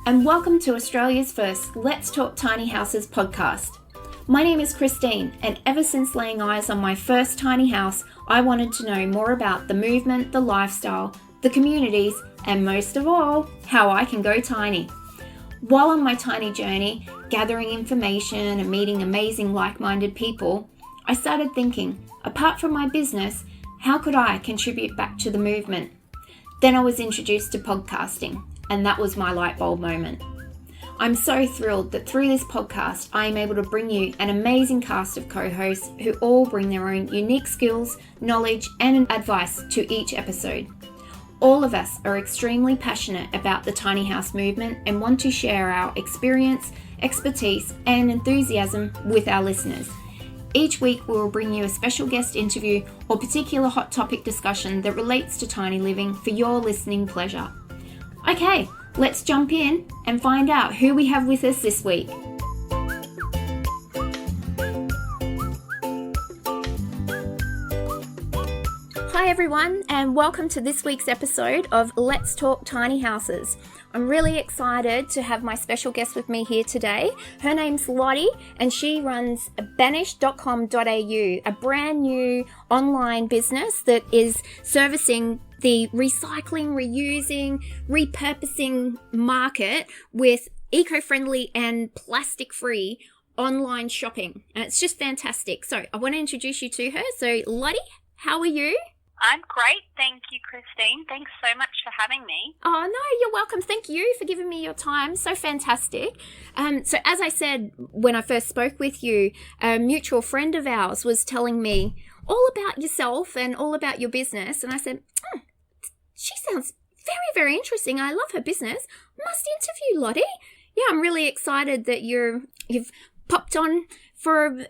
and welcome to Australia's first Let's Talk Tiny Houses podcast. My name is Christine, and ever since laying eyes on my first tiny house, I wanted to know more about the movement, the lifestyle, the communities, and most of all, how I can go tiny. While on my tiny journey, gathering information and meeting amazing like-minded people, I started thinking, apart from my business, how could I contribute back to the movement? Then I was introduced to podcasting, and that was my light bulb moment. I'm so thrilled that through this podcast, I am able to bring you an amazing cast of co-hosts who all bring their own unique skills, knowledge, and advice to each episode. All of us are extremely passionate about the tiny house movement and want to share our experience, expertise, and enthusiasm with our listeners. Each week, we will bring you a special guest interview or particular hot topic discussion that relates to tiny living for your listening pleasure. Okay, let's jump in and find out who we have with us this week. Hi everyone, and welcome to this week's episode of Let's Talk Tiny Houses. I'm really excited to have my special guest with me here today. Her name's Lottie, and she runs banish.com.au, a brand new online business that is servicing the recycling, reusing, repurposing market with eco-friendly and plastic-free online shopping. And it's just fantastic. So I want to introduce you to her. So Lottie, how are you? I'm great. Thank you, Christine. Thanks so much for having me. Oh, no, you're welcome. Thank you for giving me your time. So fantastic. So as I said, when I first spoke with you, a mutual friend of ours was telling me all about yourself and all about your business. And I said, she sounds very, very interesting. I love her business. Must interview Lottie. Yeah, I'm really excited that you've popped on for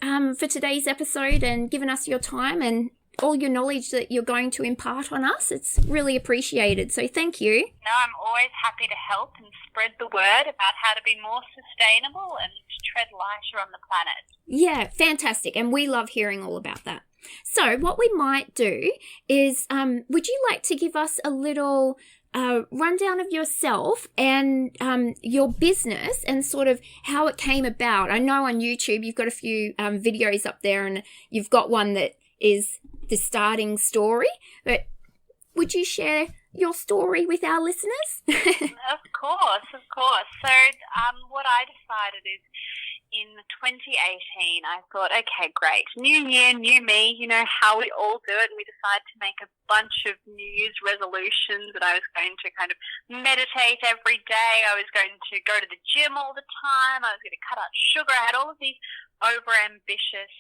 today's episode and given us your time and all your knowledge that you're going to impart on us. It's really appreciated. So thank you. No, I'm always happy to help and spread the word about how to be more sustainable and tread lighter on the planet. Yeah, fantastic. And we love hearing all about that. So what we might do is, would you like to give us a little rundown of yourself and your business and sort of how it came about? I know on YouTube you've got a few videos up there, and you've got one that is the starting story, but would you share your story with our listeners? Of course. So what I decided is in 2018, I thought, okay, great. New year, new me, you know how we all do it. And we decided to make a bunch of New Year's resolutions, that I was going to kind of meditate every day. I was going to go to the gym all the time. I was going to cut out sugar. I had all of these over-ambitious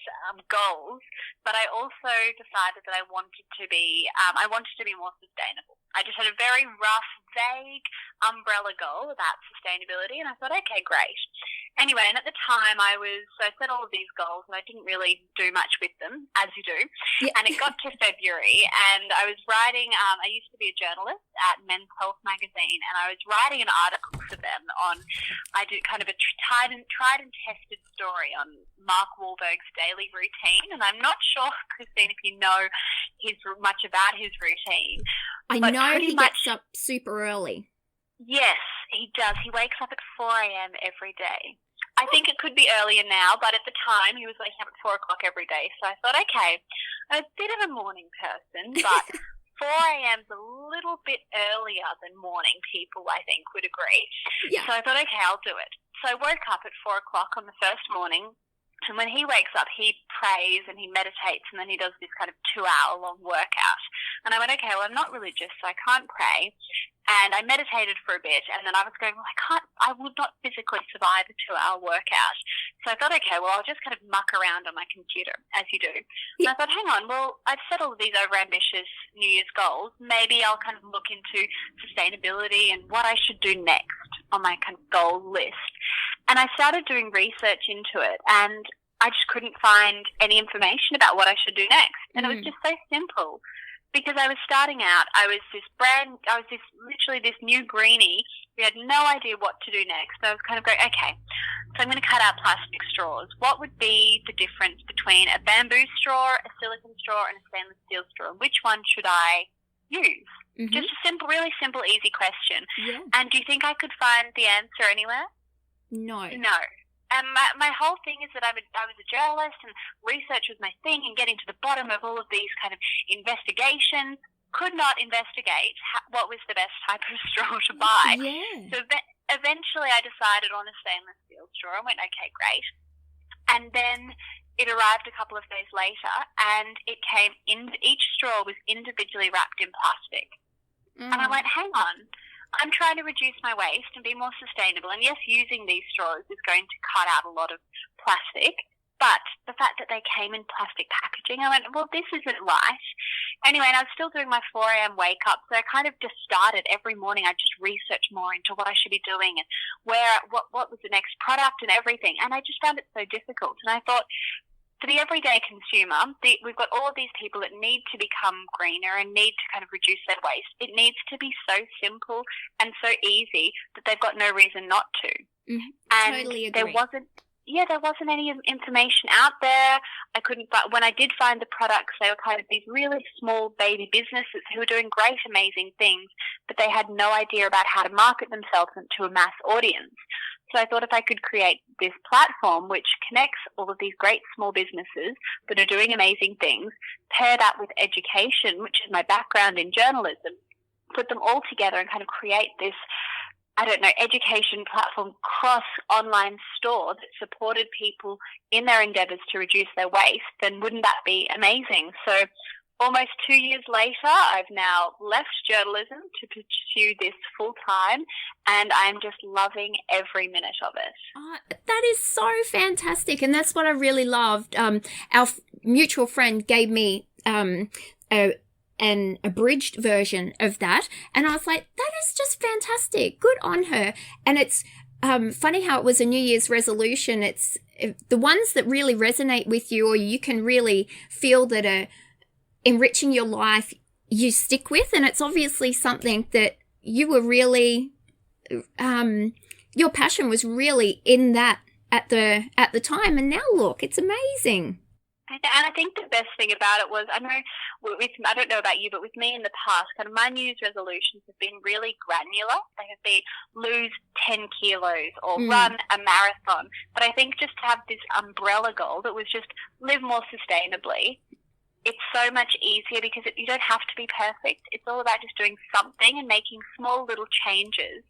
goals, but I also decided that I wanted to be more sustainable. I just had a very rough, vague umbrella goal about sustainability, and I thought, okay, great. Anyway, and at the time I set all of these goals, and I didn't really do much with them, as you do. Yeah. And it got to February, and I was writing, I used to be a journalist at Men's Health magazine, and I was writing an article for them on, I did kind of a tried and tested story on Mark Wahlberg's daily routine, and I'm not sure, Christine, if you know much about his routine. I know he gets up super early. Yes, he does. He wakes up at 4 a.m. every day. I think it could be earlier now, but at the time he was waking up at 4 o'clock every day. So I thought, okay, I'm a bit of a morning person, but 4 a.m. is a little bit earlier than morning people, I think, would agree. Yeah. So I thought, okay, I'll do it. So I woke up at 4 o'clock on the first morning, and when he wakes up, he prays and he meditates, and then he does this kind of 2-hour-long workout. And I went, okay, well, I'm not religious, so I can't pray. And I meditated for a bit, and then I was going, well, I would not physically survive a 2-hour workout. So I thought, okay, well, I'll just kind of muck around on my computer, as you do. And I thought, hang on, well, I've set all of these overambitious New Year's goals. Maybe I'll kind of look into sustainability and what I should do next on my kind of goal list. And I started doing research into it, and I just couldn't find any information about what I should do next. And it was just so simple. Because I was starting out, I was literally this new greenie. We had no idea what to do next. So I was kind of going, okay, so I'm going to cut out plastic straws. What would be the difference between a bamboo straw, a silicone straw, and a stainless steel straw? Which one should I use? Mm-hmm. Just a really simple, easy question. Yeah. And do you think I could find the answer anywhere? No. No. And my whole thing is that I was a journalist, and research was my thing, and getting to the bottom of all of these kind of investigations. Could not investigate what was the best type of straw to buy. Yeah. So eventually I decided on a stainless steel straw and went, okay, great. And then it arrived a couple of days later, and it came in. Each straw was individually wrapped in plastic. And I went, hang on, I'm trying to reduce my waste and be more sustainable. And yes, using these straws is going to cut out a lot of plastic. But the fact that they came in plastic packaging, I went, well, this isn't right. Anyway, and I was still doing my 4 a.m. wake up, so I kind of just started every morning. I just researched more into what I should be doing and what was the next product and everything. And I just found it so difficult. And I thought, for the everyday consumer, we've got all of these people that need to become greener and need to kind of reduce their waste. It needs to be so simple and so easy that they've got no reason not to. Mm-hmm. And totally agree. there wasn't any information out there. But when I did find the products, they were kind of these really small baby businesses who were doing great, amazing things, but they had no idea about how to market themselves to a mass audience. So I thought if I could create this platform which connects all of these great small businesses that are doing amazing things, pair that with education, which is my background in journalism, put them all together and kind of create this, education platform cross online store that supported people in their endeavours to reduce their waste, then wouldn't that be amazing? So almost 2 years later, I've now left journalism to pursue this full time, and I'm just loving every minute of it. That is so fantastic, and that's what I really loved. Our mutual friend gave me an abridged version of that, and I was like, that is just fantastic. Good on her. And it's funny how it was a New Year's resolution. It's the ones that really resonate with you, or you can really feel that are enriching your life, you stick with. And it's obviously something that you were really, your passion was really in that at the time. And now look, it's amazing. And I think the best thing about it was, I don't know about you, but with me in the past, kind of my New Year's resolutions have been really granular. They have been lose 10 kilos or run a marathon. But I think just to have this umbrella goal that was just live more sustainably, it's so much easier because you don't have to be perfect. It's all about just doing something and making small little changes.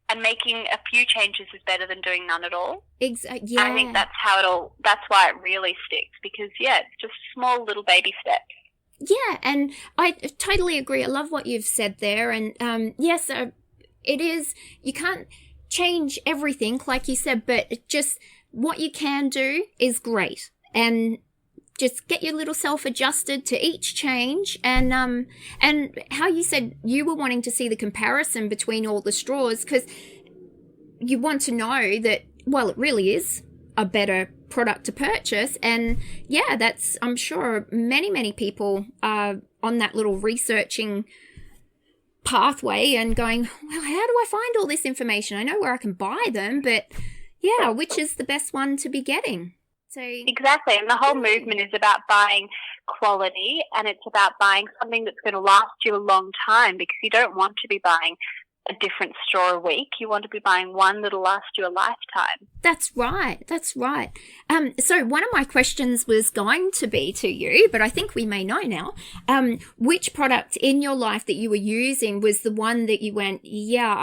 And making a few changes is better than doing none at all. Exactly. Yeah. I think that's why it really sticks, because it's just small little baby steps. Yeah, and I totally agree. I love what you've said there. And yes, it is, you can't change everything, like you said, but just what you can do is great. And just get your little self adjusted to each change. And how you said you were wanting to see the comparison between all the straws, because you want to know that, well, it really is a better product to purchase. And yeah, that's, I'm sure many people are on that little researching pathway and going, well, how do I find all this information? I know where I can buy them, but yeah, which is the best one to be getting? So exactly, and the whole movement is about buying quality, and it's about buying something that's going to last you a long time, because you don't want to be buying a different straw a week. You want to be buying one that'll last you a lifetime. That's right. So one of my questions was going to be to you, but I think we may know now, which product in your life that you were using was the one that you went, yeah,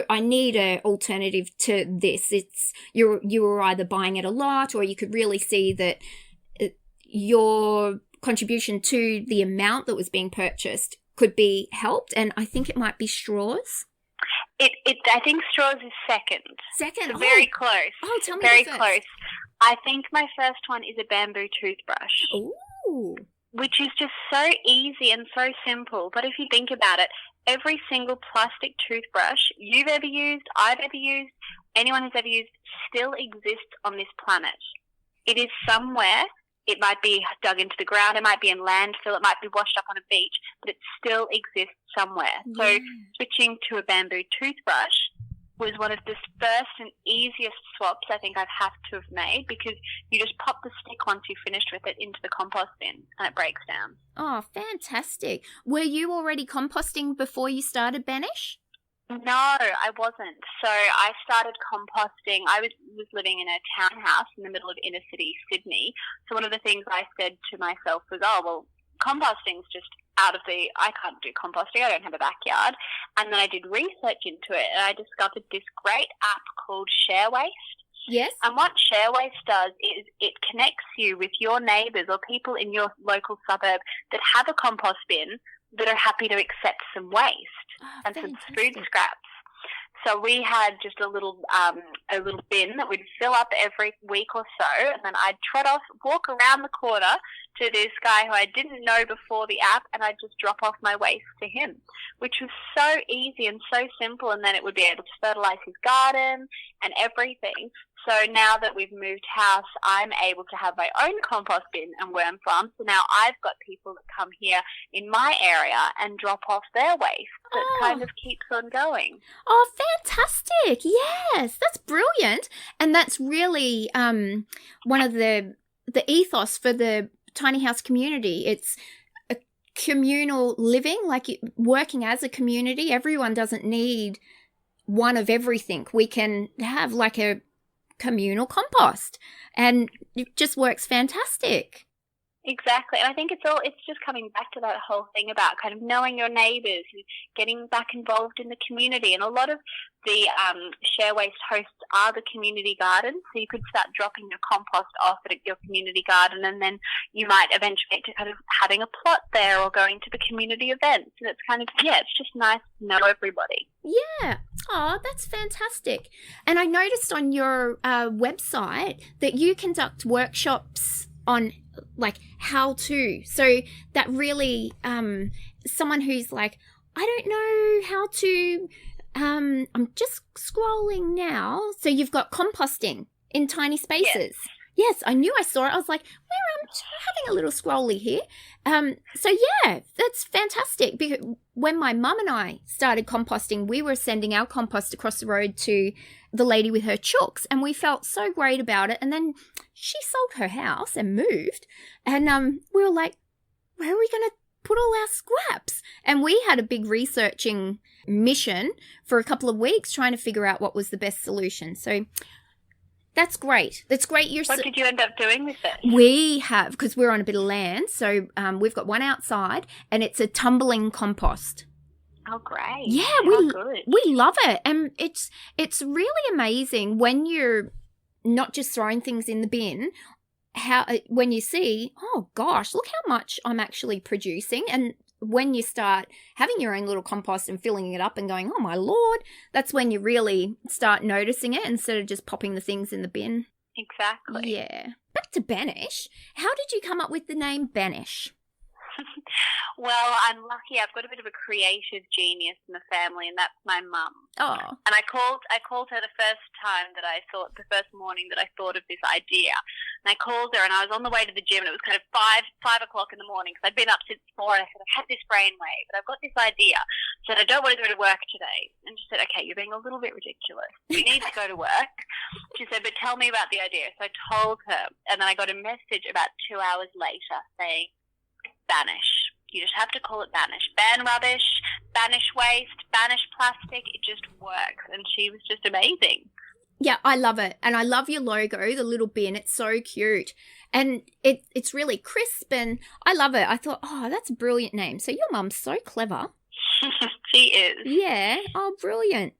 I need an alternative to this. It's you were either buying it a lot, or you could really see that your contribution to the amount that was being purchased could be helped. And I think it might be straws. I think straws is second. Second, so very close. Oh, tell me very first. Close. I think my first one is a bamboo toothbrush. Ooh. Which is just so easy and so simple. But if you think about it, every single plastic toothbrush you've ever used, I've ever used, anyone has ever used, still exists on this planet. It is somewhere. It might be dug into the ground. It might be in landfill. It might be washed up on a beach, but it still exists somewhere. Yeah. So switching to a bamboo toothbrush was one of the first and easiest swaps I think I've had to have made, because you just pop the stick once you've finished with it into the compost bin and it breaks down. Oh, fantastic. Were you already composting before you started Banish? No, I wasn't. So I started composting. I was living in a townhouse in the middle of inner city Sydney. So one of the things I said to myself was, oh, well, composting's just I can't do composting. I don't have a backyard. And then I did research into it, and I discovered this great app called ShareWaste. Yes. And what ShareWaste does is it connects you with your neighbours or people in your local suburb that have a compost bin that are happy to accept some waste and some food scraps. So we had just a little bin that we'd fill up every week or so, and then I'd walk around the corner to this guy who I didn't know before the app, and I'd just drop off my waste to him, which was so easy and so simple, and then it would be able to fertilise his garden and everything. So now that we've moved house, I'm able to have my own compost bin and worm farm. So now I've got people that come here in my area and drop off their waste. So it kind of keeps on going. Oh, fantastic. Yes, that's brilliant. And that's really one of the ethos for the tiny house community. It's a communal living, like working as a community. Everyone doesn't need one of everything. We can have like a communal compost, and it just works fantastic. Exactly. And I think it's just coming back to that whole thing about kind of knowing your neighbours and getting back involved in the community. And a lot of the ShareWaste hosts are the community gardens. So you could start dropping your compost off at your community garden, and then you might eventually get to kind of having a plot there or going to the community events. And it's kind of, it's just nice to know everybody. Yeah. Oh, that's fantastic. And I noticed on your website that you conduct workshops on like how to. So that really, someone who's like, I don't know how to, I'm just scrolling now. So you've got composting in tiny spaces. Yes, I knew I saw it. I was like, I'm having a little scrolly here. So yeah, that's fantastic. Because when my mum and I started composting, we were sending our compost across the road to the lady with her chooks, and we felt so great about it. And then she sold her house and moved, and we were like, where are we going to put all our scraps? And we had a big researching mission for a couple of weeks trying to figure out what was the best solution. So that's great. That's great. What did you end up doing with it? We have, because we're on a bit of land, so we've got one outside, and it's a tumbling compost. Oh, great. Yeah, we love it. And it's really amazing when you're not just throwing things in the bin, when you see, oh gosh, look how much I'm actually producing. And when you start having your own little compost and filling it up and going, oh my Lord, that's when you really start noticing it instead of just popping the things in the bin. Exactly. Yeah. Back to Banish. How did you come up with the name Banish? Well, I'm lucky. I've got a bit of a creative genius in the family, and that's my mum. Oh. And I called her the first morning that I thought of this idea. And I called her, and I was on the way to the gym, and it was kind of 5 o'clock in the morning, because I'd been up since 4, and I said, I've had this brainwave, but I've got this idea. I said, I don't want to go to work today. And she said, okay, you're being a little bit ridiculous. You need to go to work. She said, but tell me about the idea. So I told her, and then I got a message about 2 hours later saying, Banish. You just have to call it Banish. Ban rubbish, banish waste, banish plastic. It just works. And she was just amazing. Yeah, I love it. And I love your logo, the little bin. It's so cute. And it's really crisp, and I love it. I thought, oh, that's a brilliant name. So your mum's so clever. She is. Yeah. Oh, brilliant.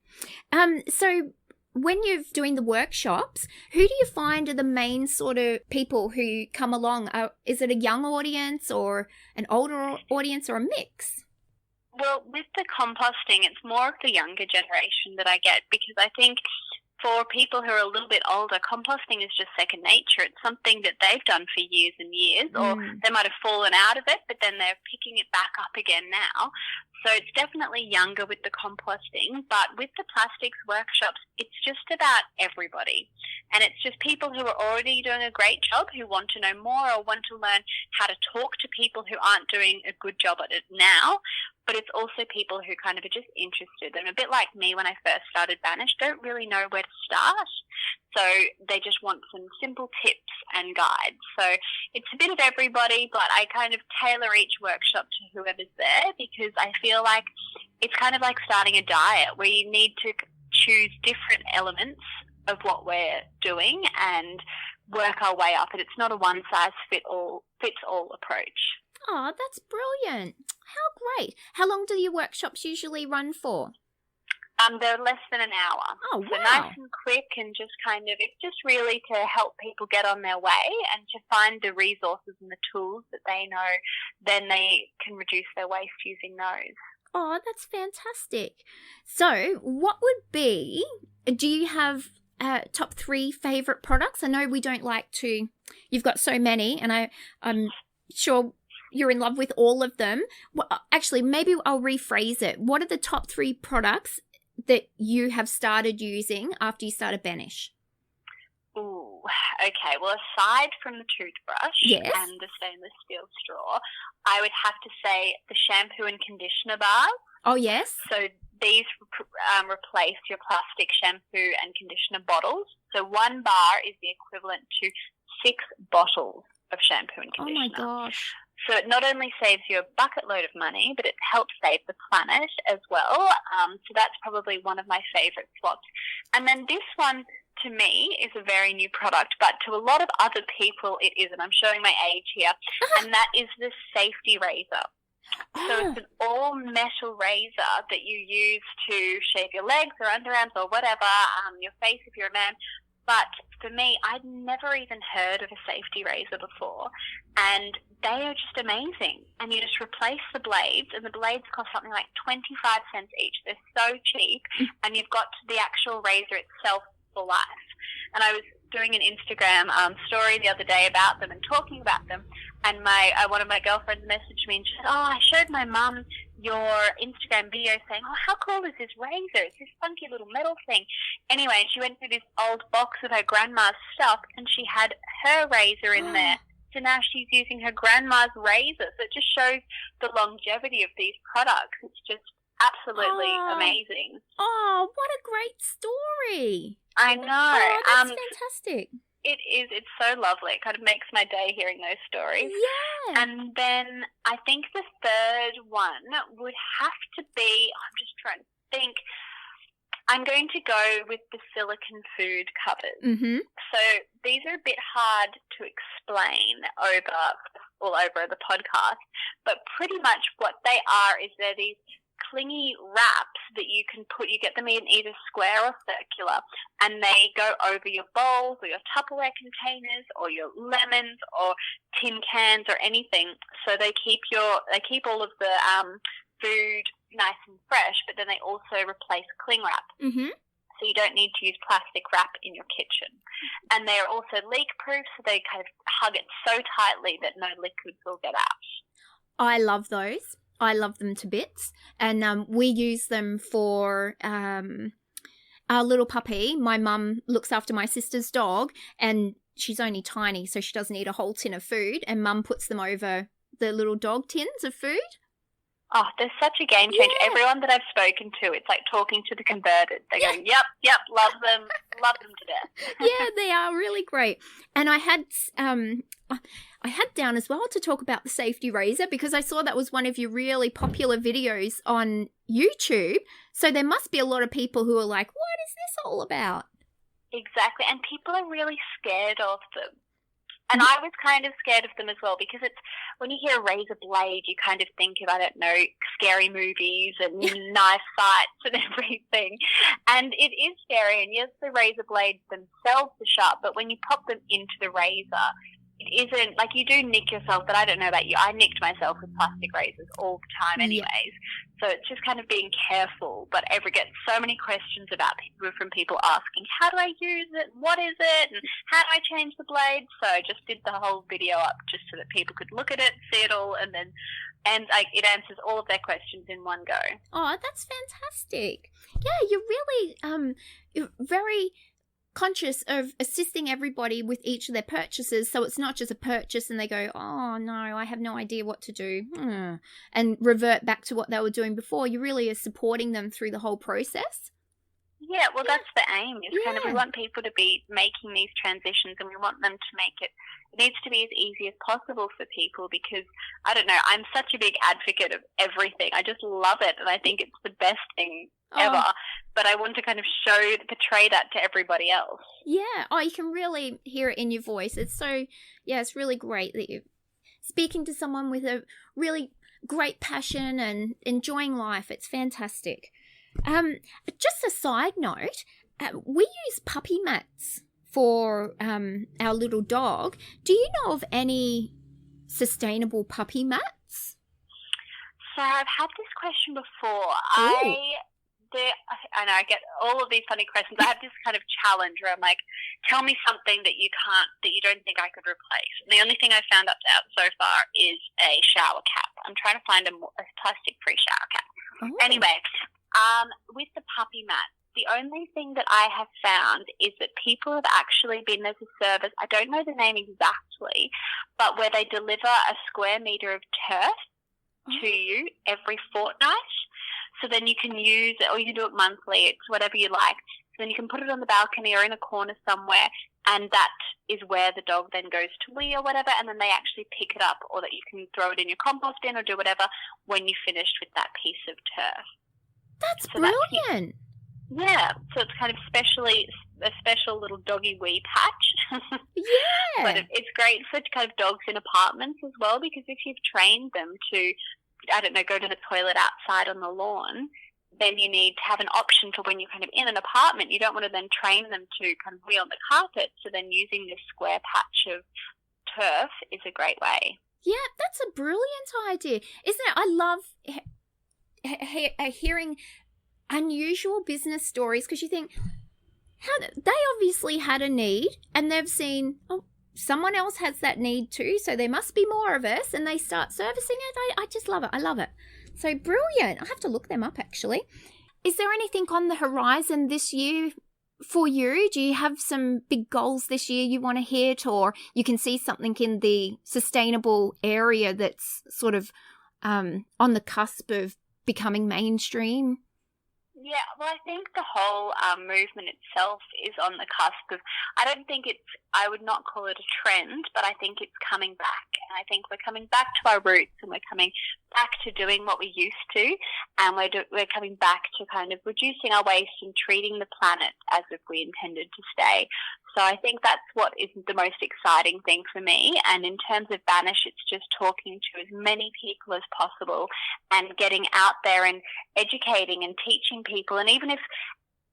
So when you're doing the workshops, who do you find are the main sort of people who come along? Is it a young audience or an older audience or a mix? Well, with the composting, it's more of the younger generation that I get, because I think for people who are a little bit older, composting is just second nature. It's something that they've done for years and years, or they might have fallen out of it, but then they're picking it back up again now. So it's definitely younger with the composting, but with the plastics workshops, it's just about everybody. And it's just people who are already doing a great job, who want to know more or want to learn how to talk to people who aren't doing a good job at it now. But it's also people who kind of are just interested. And a bit like me when I first started Banish, don't really know where to start. So they just want some simple tips and guides. So it's a bit of everybody, but I kind of tailor each workshop to whoever's there, because I feel like it's kind of like starting a diet where you need to choose different elements of what we're doing and work our way up. And it's not a one-size-fits-all approach. Oh, that's brilliant. How great. How long do your workshops usually run for? They're less than an hour. Oh, wow. So nice and quick, and just kind of, it's just really to help people get on their way and to find the resources and the tools that they know, then they can reduce their waste using those. Oh, that's fantastic. So what would be, do you have top 3 favourite products? I know we don't like to, you've got so many, and I'm sure you're in love with all of them. Well, actually, maybe I'll rephrase it. What are the top 3 products that you have started using after you started Banish? Ooh, okay. Well, aside from the toothbrush and the stainless steel straw, I would have to say the shampoo and conditioner bars. Oh, yes. So these replace your plastic shampoo and conditioner bottles. So one bar is the equivalent to 6 bottles of shampoo and conditioner. Oh, my gosh. So it not only saves you a bucket load of money, but it helps save the planet as well. So that's probably one of my favourite swaps. And then this one, to me, is a very new product, but to a lot of other people it isn't. I'm showing my age here. And that is the safety razor. So it's an all-metal razor that you use to shave your legs or underarms or whatever, your face if you're a man. But for me, I'd never even heard of a safety razor before, and they are just amazing. And you just replace the blades, and the blades cost something like 25 cents each. They're so cheap, and you've got the actual razor itself for life. And I was doing an Instagram story the other day about them and talking about them, and one of my girlfriends messaged me and she said, "Oh, I showed my mum your Instagram video saying, oh, how cool is this razor? It's this funky little metal thing." Anyway, she went through this old box of her grandma's stuff, and she had her razor in there. So now she's using her grandma's razor. So it just shows the longevity of these products. It's just absolutely amazing. Oh, what a great story. I know. Oh, that's fantastic. It is. It's so lovely. It kind of makes my day hearing those stories. Yeah. And then I think the third one would have to be, I'm just trying to think, I'm going to go with the silicone food covers. Mm-hmm. So these are a bit hard to explain all over the podcast, but pretty much what they are is they're these clingy wraps that you can put, you get them in either square or circular, and they go over your bowls or your Tupperware containers or your lemons or tin cans or anything. So they keep all of the food nice and fresh, but then they also replace cling wrap. Mm-hmm. So you don't need to use plastic wrap in your kitchen. And they're also leak proof, so they kind of hug it so tightly that no liquids will get out. I love those. I love them to bits, and we use them for our little puppy. My mum looks after my sister's dog, and she's only tiny, so she doesn't eat a whole tin of food, and Mum puts them over the little dog tins of food. Oh, they're such a game changer. Yeah. Everyone that I've spoken to, it's like talking to the converted. They go, yep, love them to death. Yeah, they are really great. And I had down as well to talk about the safety razor, because I saw that was one of your really popular videos on YouTube. So there must be a lot of people who are like, what is this all about? Exactly. And people are really scared of them. And I was kind of scared of them as well, because it's, when you hear a razor blade, you kind of think of, I don't know, scary movies and knife fights and everything. And it is scary. And yes, the razor blades themselves are sharp, but when you pop them into the razor, it isn't, like, you do nick yourself, but I don't know about you. I nicked myself with plastic razors all the time anyways. So it's just kind of being careful, but ever get so many questions from people asking, how do I use it? What is it? And how do I change the blade? So I just did the whole video up just so that people could look at it, see it all, and it answers all of their questions in one go. Oh, that's fantastic. Yeah, you're very conscious of assisting everybody with each of their purchases, so it's not just a purchase and they go, oh no, I have no idea what to do, and revert back to what they were doing before. You really are supporting them through the whole process. Yeah, well, that's the aim. Kind of, we want people to be making these transitions, and we want them to make it needs to be as easy as possible for people, because, I don't know, I'm such a big advocate of everything. I just love it, and I think it's the best thing ever. But I want to kind of portray that to everybody else. Yeah. Oh, you can really hear it in your voice. It's it's really great that you're speaking to someone with a really great passion and enjoying life. It's fantastic. Just a side note, we use puppy mats for our little dog. Do you know of any sustainable puppy mats? So I've had this question before. I know I get all of these funny questions. I have this kind of challenge where I'm like, tell me something that you don't think I could replace. And the only thing I've found out so far is a shower cap. I'm trying to find a plastic-free shower cap. Oh. Anyway, with the puppy mat, the only thing that I have found is that people have actually been, there's a service, I don't know the name exactly, but where they deliver a square metre of turf to you every fortnight. So then you can use it, or you can do it monthly. It's whatever you like. So then you can put it on the balcony or in a corner somewhere, and that is where the dog then goes to wee or whatever, and then they actually pick it up, or that you can throw it in your compost bin or do whatever when you're finished with that piece of turf. That's brilliant. Yeah, so it's kind of a special little doggy wee patch. Yeah. But it's great for kind of dogs in apartments as well, because if you've trained them to, I don't know, go to the toilet outside on the lawn, then you need to have an option for when you're kind of in an apartment. You don't want to then train them to kind of wee on the carpet. So then using this square patch of turf is a great way. Yeah, that's a brilliant idea, isn't it? I love hearing unusual business stories, because you think, they obviously had a need and they've seen, someone else has that need too, so there must be more of us, and they start servicing it. I just love it. I love it. So brilliant. I have to look them up, actually. Is there anything on the horizon this year for you? Do you have some big goals this year you want to hit, or you can see something in the sustainable area that's sort of on the cusp of becoming mainstream? Yeah, well, I think the whole movement itself is on the cusp of, I would not call it a trend, but I think it's coming back. And I think we're coming back to our roots, and we're coming back to doing what we used to, and we're coming back to kind of reducing our waste and treating the planet as if we intended to stay. So I think that's what is the most exciting thing for me. And in terms of Banish, it's just talking to as many people as possible and getting out there and educating and teaching people. And even if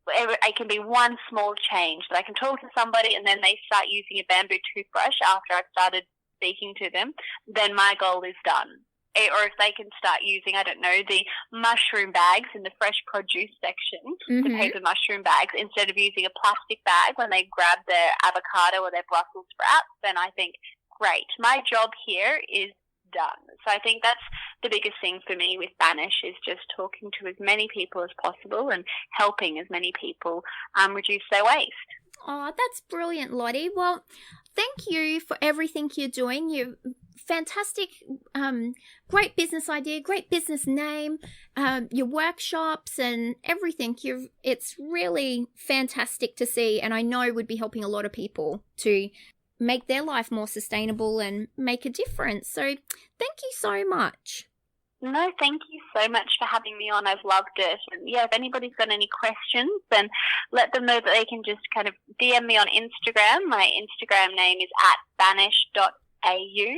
it can be one small change, that I can talk to somebody and then they start using a bamboo toothbrush after I've started speaking to them, then my goal is done. Or if they can start using, I don't know, the mushroom bags in the fresh produce section, the paper mushroom bags, instead of using a plastic bag when they grab their avocado or their Brussels sprouts, then I think, great, my job here is done. So I think that's the biggest thing for me with Banish, is just talking to as many people as possible and helping as many people reduce their waste. Oh, that's brilliant, Lottie. Well, thank you for everything you're doing. You're fantastic, great business idea, great business name, your workshops and everything. It's really fantastic to see, and I know would be helping a lot of people to make their life more sustainable and make a difference. So thank you so much. No, thank you so much for having me on. I've loved it. And yeah, if anybody's got any questions, then let them know that they can just kind of DM me on Instagram. My Instagram name is @banish.au,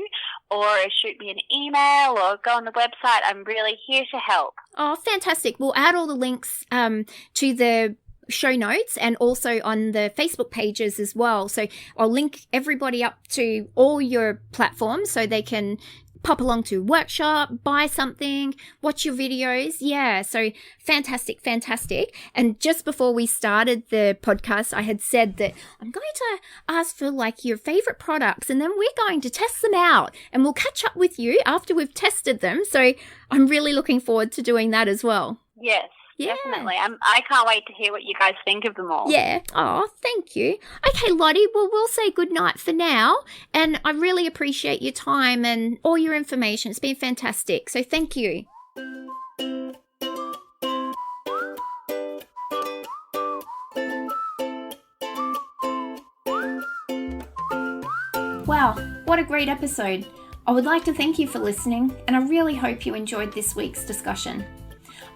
or shoot me an email or go on the website. I'm really here to help. Oh, fantastic. We'll add all the links to the show notes and also on the Facebook pages as well. So I'll link everybody up to all your platforms so they can pop along to a workshop, buy something, watch your videos. Yeah, so fantastic. And just before we started the podcast, I had said that I'm going to ask for like your favorite products and then we're going to test them out and we'll catch up with you after we've tested them. So I'm really looking forward to doing that as well. Yes. Yeah. Definitely. I can't wait to hear what you guys think of them all. Yeah. Oh, thank you. Okay, Lottie, well, we'll say goodnight for now. And I really appreciate your time and all your information. It's been fantastic. So thank you. Wow, what a great episode. I would like to thank you for listening, and I really hope you enjoyed this week's discussion.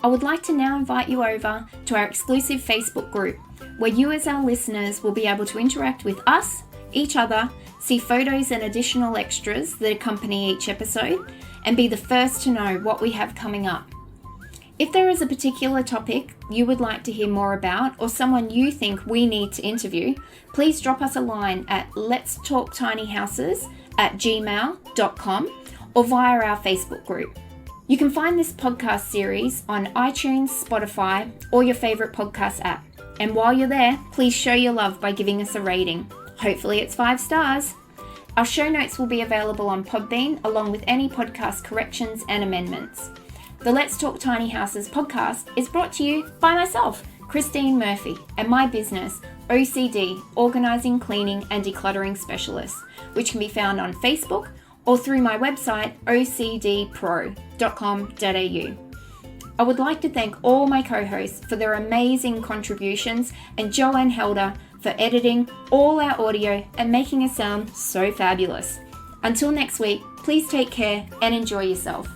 I would like to now invite you over to our exclusive Facebook group, where you as our listeners will be able to interact with us, each other, see photos and additional extras that accompany each episode, and be the first to know what we have coming up. If there is a particular topic you would like to hear more about or someone you think we need to interview, please drop us a line at letstalktinyhouses@gmail.com or via our Facebook group. You can find this podcast series on iTunes, Spotify, or your favourite podcast app. And while you're there, please show your love by giving us a rating. Hopefully it's 5 stars. Our show notes will be available on Podbean, along with any podcast corrections and amendments. The Let's Talk Tiny Houses podcast is brought to you by myself, Christine Murphy, and my business, OCD, Organising, Cleaning and Decluttering Specialist, which can be found on Facebook or through my website, OCDPro.com.au. I would like to thank all my co-hosts for their amazing contributions and Joanne Helder for editing all our audio and making us sound so fabulous. Until next week, please take care and enjoy yourself.